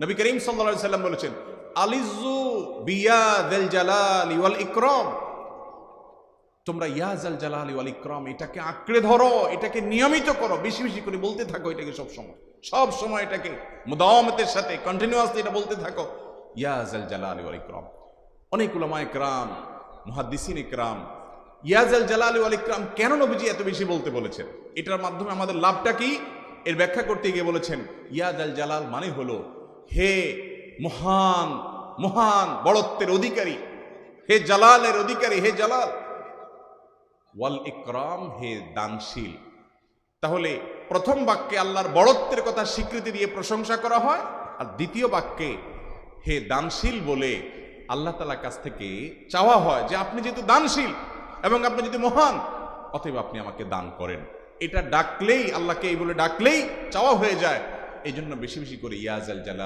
নবী করিম সাল্লাল্লাহু আলাইহি সাল্লাম বলেছেন, আলিজু বিয়াযিল জালালি ওয়াল ইকরাম, তোমরা ইয়াজাল জালালি ওয়াল ইকরাম এটাকে আঁকড়ে ধরো, এটাকে নিয়মিত করো, বেশি বেশি করে বলতে থাকো এটাকে সব সময় এটাকে মুদাওয়ামাতের সাথে কন্টিনিউয়াসলি এটা বলতে থাকো, ইয়াজাল জালালি ওয়াল ইকরাম। অনেক উলামায়ে কেরাম, মুহাদ্দিসিন ইকরাম ইয়াজাল জালালি ওয়াল ইকরাম কেন নবীজি এত বেশি বলতে বলেছেন, এটার মাধ্যমে আমাদের লাভটা কি, এর ব্যাখ্যা করতে গিয়ে বলেছেন, ইয়াজাল জালাল মানে হলো হে মহান মহান বড়ত্বের অধিকারী, হে জালালের অধিকারী, হে জালাল, ওয়াল ইকরাম হে দানশীল। তাহলে প্রথম বাক্যে আল্লাহর বড়ত্বের কথা স্বীকৃতি দিয়ে প্রশংসা করা হয়, আর দ্বিতীয় বাক্যে হে দানশীল বলে আল্লাহ তাআলার কাছ থেকে চাওয়া হয় যে আপনি যেহেতু দানশীল এবং আপনি যদি মহান, অতএব আপনি আমাকে দান করেন। এটা ডাকলেই, আল্লাহকে এই বলে ডাকলেই চাওয়া হয়ে যায়। এই জন্য বেশি বেশি করে ইয়াজাল জালাল